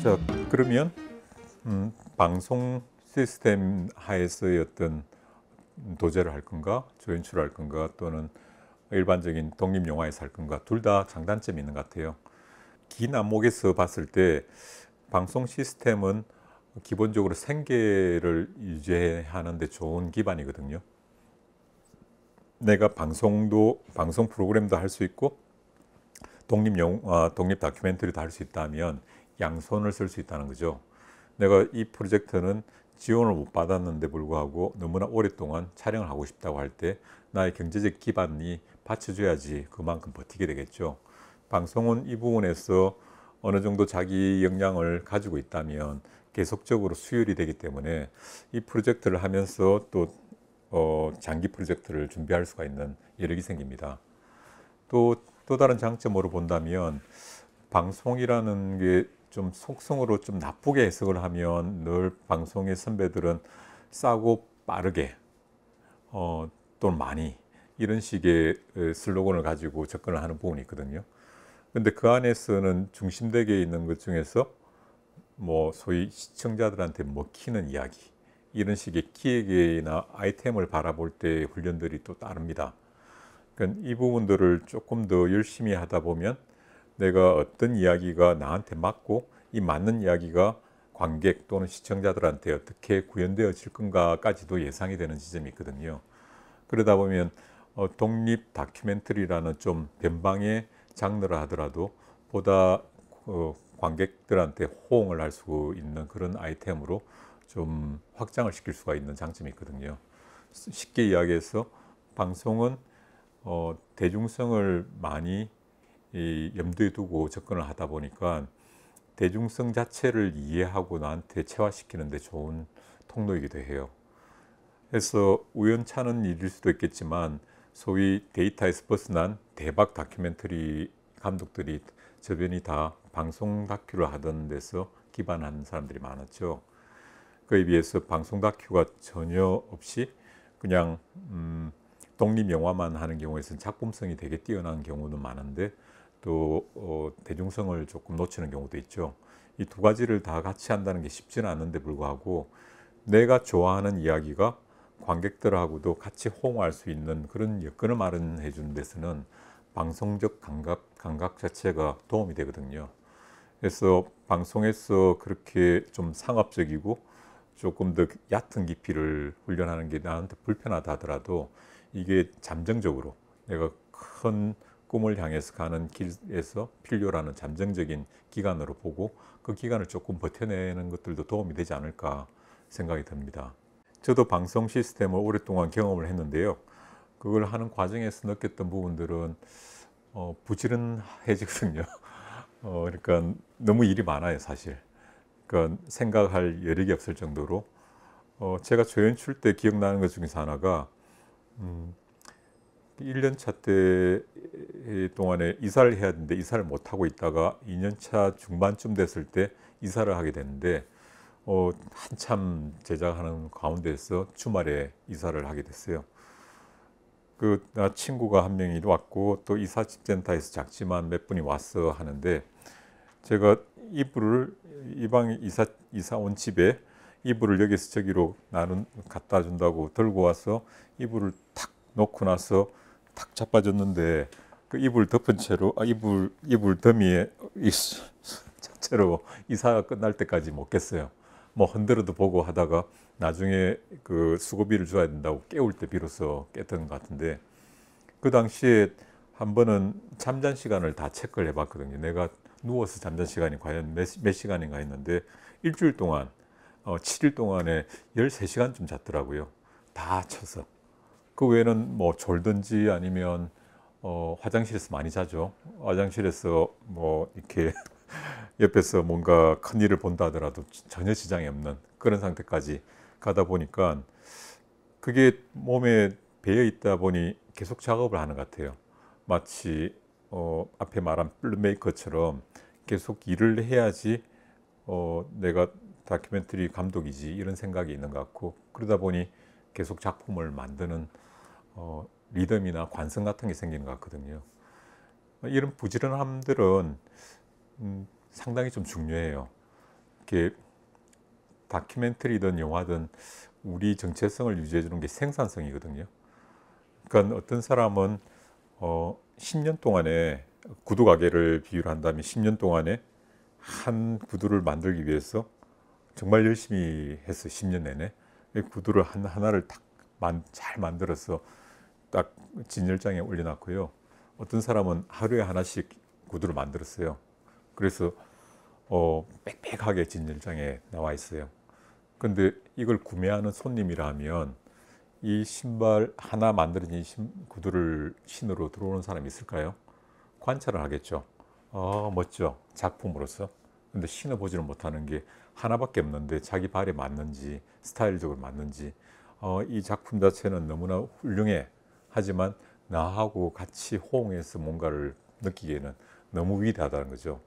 자, 그러면 방송 시스템 하에서의 어떤 도제를 할 건가, 조연출을 할 건가, 또는 일반적인 독립 영화에서 할 건가, 둘 다 장단점이 있는 것 같아요. 긴 안목에서 봤을 때 방송 시스템은 기본적으로 생계를 유지하는 데 좋은 기반이거든요. 내가 방송 프로그램도 할 수 있고 독립 다큐멘터리도 할 수 있다면 양손을 쓸 수 있다는 거죠. 내가 이 프로젝트는 지원을 못 받았는데 불구하고 너무나 오랫동안 촬영을 하고 싶다고 할 때 나의 경제적 기반이 받쳐줘야지 그만큼 버티게 되겠죠. 방송은 이 부분에서 어느 정도 자기 역량을 가지고 있다면 계속적으로 수혈이 되기 때문에 이 프로젝트를 하면서 또 장기 프로젝트를 준비할 수가 있는 여력이 생깁니다. 또 다른 장점으로 본다면 방송이라는 게 좀 속성으로 좀 나쁘게 해석을 하면 늘 방송의 선배들은 싸고 빠르게 또는 많이 이런 식의 슬로건을 가지고 접근을 하는 부분이 있거든요. 근데 그 안에서는 중심되게 있는 것 중에서 뭐 소위 시청자들한테 먹히는 이야기 이런 식의 기획이나 아이템을 바라볼 때 훈련들이 또 따릅니다. 그러니까 이 부분들을 조금 더 열심히 하다 보면 내가 어떤 이야기가 나한테 맞고 이 맞는 이야기가 관객 또는 시청자들한테 어떻게 구현되어질 건가까지도 예상이 되는 지점이 있거든요. 그러다 보면 독립 다큐멘터리라는 좀 변방의 장르라 하더라도 보다 관객들한테 호응을 할 수 있는 그런 아이템으로 좀 확장을 시킬 수가 있는 장점이 있거든요. 쉽게 이야기해서 방송은 대중성을 많이 염두에 두고 접근을 하다 보니까 대중성 자체를 이해하고 나한테 체화시키는 데 좋은 통로이기도 해요. 그래서 우연찮은 일일 수도 있겠지만 소위 데이터에서 벗어난 대박 다큐멘터리 감독들이 저변이 다 방송 다큐를 하던 데서 기반한 사람들이 많았죠. 그에 비해서 방송 다큐가 전혀 없이 그냥 독립 영화만 하는 경우에서는 작품성이 되게 뛰어난 경우는 많은데 또 대중성을 조금 놓치는 경우도 있죠. 이 두 가지를 다 같이 한다는 게 쉽지는 않은데 불구하고 내가 좋아하는 이야기가 관객들하고도 같이 호응할 수 있는 그런 여건을 마련해 주는 데서는 방송적 감각 자체가 도움이 되거든요. 그래서 방송에서 그렇게 좀 상업적이고 조금 더 얕은 깊이를 훈련하는 게 나한테 불편하다 하더라도 이게 잠정적으로 내가 큰 꿈을 향해서 가는 길에서 필요로 하는 잠정적인 기간으로 보고 그 기간을 조금 버텨내는 것들도 도움이 되지 않을까 생각이 듭니다. 저도 방송 시스템을 오랫동안 경험을 했는데요. 그걸 하는 과정에서 느꼈던 부분들은 부지런해지거든요. 그러니까 너무 일이 많아요, 사실. 그러니까 생각할 여력이 없을 정도로 제가 조연출 때 기억나는 것 중에서 하나가 1년 차 때 동안에 이사를 해야 되는데 이사를 못 하고 있다가 2년 차 중반쯤 됐을 때 이사를 하게 됐는데 한참 제작하는 가운데서 주말에 이사를 하게 됐어요. 나 친구가 한 명이 왔고 또 이사집센터에서 작지만 몇 분이 왔어 하는데 제가 이방 이사 온 집에 이불을 여기서 저기로 나는 갖다 준다고 들고 와서 이불을 탁 놓고 나서 탁 자빠졌는데 그 이불 덮은 채로 이불 더미에 자체로 이사가 끝날 때까지 못 깼어요. 뭐 흔들어도 보고 하다가 나중에 그 수고비를 줘야 된다고 깨울 때 비로소 깼던 것 같은데 그 당시에 한 번은 잠잔 시간을 다 체크를 해봤거든요. 내가 누워서 잠잔 시간이 과연 몇 시간인가 했는데 일주일 동안 7일 동안에 13시간쯤 잤더라고요. 다 쳐서. 그 외에는 뭐 졸든지 아니면 화장실에서 많이 자죠. 화장실에서 뭐 이렇게 옆에서 뭔가 큰 일을 본다 하더라도 전혀 지장이 없는 그런 상태까지 가다 보니까 그게 몸에 배어 있다 보니 계속 작업을 하는 것 같아요. 마치 앞에 말한 필름메이커처럼 계속 일을 해야지 내가 다큐멘터리 감독이지 이런 생각이 있는 것 같고 그러다 보니 계속 작품을 만드는 리듬이나 관성 같은 게 생기는 것 같거든요. 이런 부지런함들은 상당히 좀 중요해요. 이렇게 다큐멘터리든 영화든 우리 정체성을 유지해 주는 게 생산성이거든요. 그러니까 어떤 사람은 10년 동안에 구두 가게를 비유를 한다면 10년 동안에 한 구두를 만들기 위해서 정말 열심히 했어요. 10년 내내 이 구두를 하나를 잘 만들어서 딱 진열장에 올려놨고요. 어떤 사람은 하루에 하나씩 구두를 만들었어요. 그래서 빽빽하게 진열장에 나와 있어요. 근데 이걸 구매하는 손님이라면 이 신발 하나 만들어진 구두를 신으러 들어오는 사람이 있을까요? 관찰을 하겠죠. 멋져. 작품으로서. 근데 신어보지는 못하는 게 하나밖에 없는데 자기 발에 맞는지 스타일적으로 맞는지 이 작품 자체는 너무나 훌륭해. 하지만 나하고 같이 호응해서 뭔가를 느끼기에는 너무 위대하다는 거죠.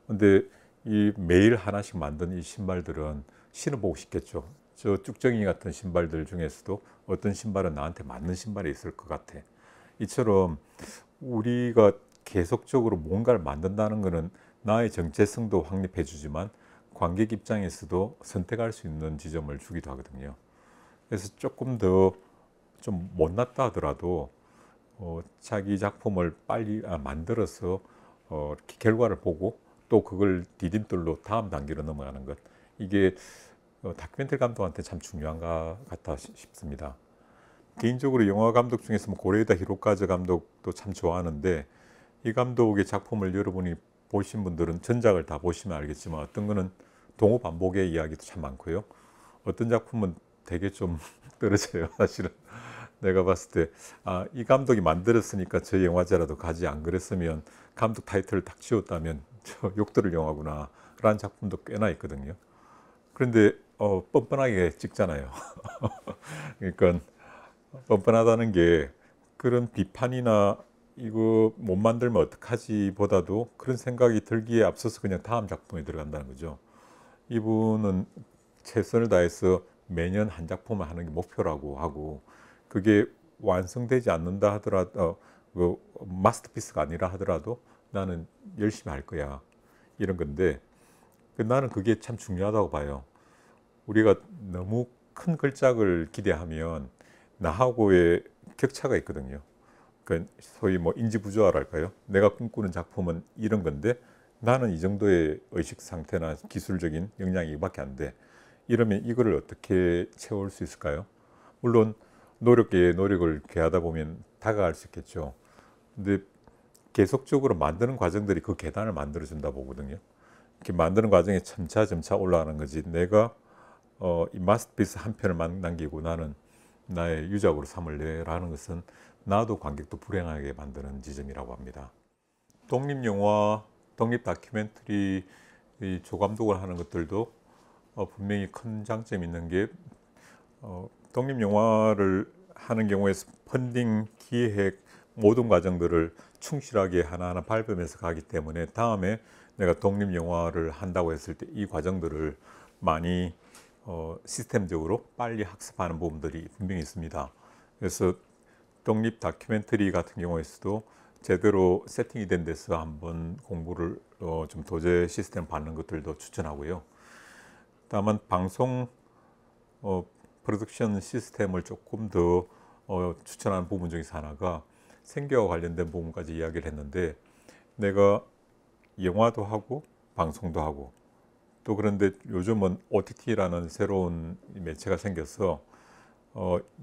근데 이 매일 하나씩 만든 이 신발들은 신어보고 싶겠죠. 저 쭉정이 같은 신발들 중에서도 어떤 신발은 나한테 맞는 신발이 있을 것 같아. 이처럼 우리가 계속적으로 뭔가를 만든다는 것은 나의 정체성도 확립해 주지만 관객 입장에서도 선택할 수 있는 지점을 주기도 하거든요. 그래서 조금 더 좀 못났다 하더라도 자기 작품을 빨리 만들어서 이렇게 결과를 보고 또 그걸 디딤돌로 다음 단계로 넘어가는 것, 이게 다큐멘터리 감독한테 참 중요한 것 같다 싶습니다. 개인적으로 영화 감독 중에서 고레이다 히로카즈 감독도 참 좋아하는데 이 감독의 작품을 여러분이 보신 분들은 전작을 다 보시면 알겠지만 어떤 거는 동호 반복의 이야기도 참 많고요. 어떤 작품은 되게 좀 떨어져요. 사실은 내가 봤을 때 이 감독이 만들었으니까 저 영화제라도 가지, 안 그랬으면 감독 타이틀을 딱 지웠다면 저 욕들을 영화구나 라는 작품도 꽤나 있거든요. 그런데 뻔뻔하게 찍잖아요. 그러니까 뻔뻔하다는 게 그런 비판이나 이거 못 만들면 어떡하지 보다도 그런 생각이 들기에 앞서서 그냥 다음 작품에 들어간다는 거죠. 이분은 최선을 다해서 매년 한 작품을 하는 게 목표라고 하고, 그게 완성되지 않는다 하더라도 그 마스터피스가 아니라 하더라도 나는 열심히 할 거야, 이런 건데 나는 그게 참 중요하다고 봐요. 우리가 너무 큰 걸작을 기대하면 나하고의 격차가 있거든요. 그 소위 뭐 인지 부조화랄까요? 내가 꿈꾸는 작품은 이런 건데 나는 이 정도의 의식 상태나 기술적인 역량이 이밖에 안 돼. 이러면 이거를 어떻게 채울 수 있을까요? 물론 노력에 노력을 개하다 보면 다가갈 수 있겠죠. 근데 계속적으로 만드는 과정들이 그 계단을 만들어 준다 보거든요. 이렇게 만드는 과정에 점차 올라가는 거지. 내가 이 마스터피스 한 편을 남기고 나는 나의 유작으로 삼을래라는 것은 나도 관객도 불행하게 만드는 지점이라고 합니다. 독립영화, 독립 다큐멘터리 조감독을 하는 것들도 분명히 큰 장점이 있는 게 독립영화를 하는 경우에 펀딩, 기획 모든 과정들을 충실하게 하나하나 밟으면서 가기 때문에 다음에 내가 독립영화를 한다고 했을 때 이 과정들을 많이 시스템적으로 빨리 학습하는 부분들이 분명히 있습니다. 그래서 독립 다큐멘터리 같은 경우에서도 제대로 세팅이 된 데서 한번 공부를 좀 도제 시스템 받는 것들도 추천하고요. 다만 방송 프로덕션 시스템을 조금 더 추천하는 부분 중에서 하나가 생계와 관련된 부분까지 이야기를 했는데, 내가 영화도 하고 방송도 하고 또 그런데 요즘은 OTT라는 새로운 매체가 생겨서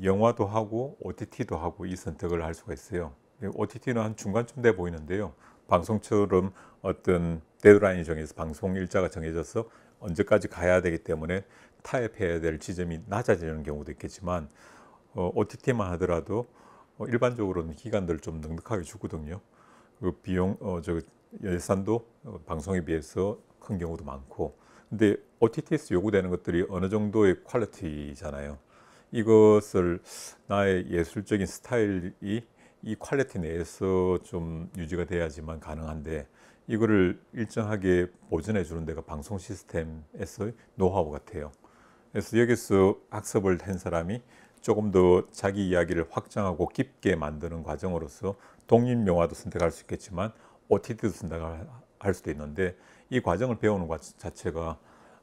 영화도 하고 OTT도 하고 이 선택을 할 수가 있어요. OTT는 한 중간쯤 돼 보이는데요. 방송처럼 어떤 데드라인이 정해서 방송 일자가 정해져서 언제까지 가야 되기 때문에 타협해야 될 지점이 낮아지는 경우도 있겠지만 OTT만 하더라도 일반적으로는 기간들을 좀 넉넉하게 주거든요. 그 비용 예산도 방송에 비해서 큰 경우도 많고, 근데 OTT에서 요구되는 것들이 어느 정도의 퀄리티잖아요. 이것을 나의 예술적인 스타일이 이 퀄리티 내에서 좀 유지가 돼야지만 가능한데, 이거를 일정하게 보존해 주는 데가 방송 시스템에서 노하우 같아요. 그래서 여기서 학습을 한 사람이 조금 더 자기 이야기를 확장하고 깊게 만드는 과정으로서 독립 영화도 선택할 수 있겠지만 OTT도 선택할 수도 있는데, 이 과정을 배우는 것 자체가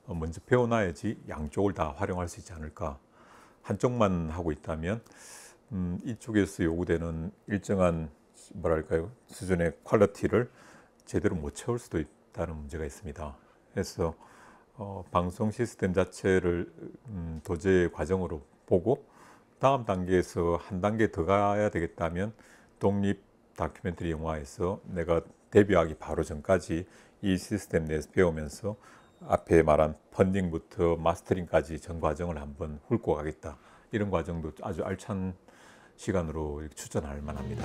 먼저 배워놔야지 양쪽을 다 활용할 수 있지 않을까. 한쪽만 하고 있다면 이쪽에서 요구되는 일정한 뭐랄까요 수준의 퀄리티를 제대로 못 채울 수도 있다는 문제가 있습니다. 그래서 방송 시스템 자체를 도제의 과정으로 보고 다음 단계에서 한 단계 더 가야 되겠다면 독립 다큐멘터리 영화에서 내가 데뷔하기 바로 전까지 이 시스템 내에서 배우면서 앞에 말한 펀딩부터 마스터링까지 전 과정을 한번 훑고 가겠다. 이런 과정도 아주 알찬 시간으로 추천할 만합니다.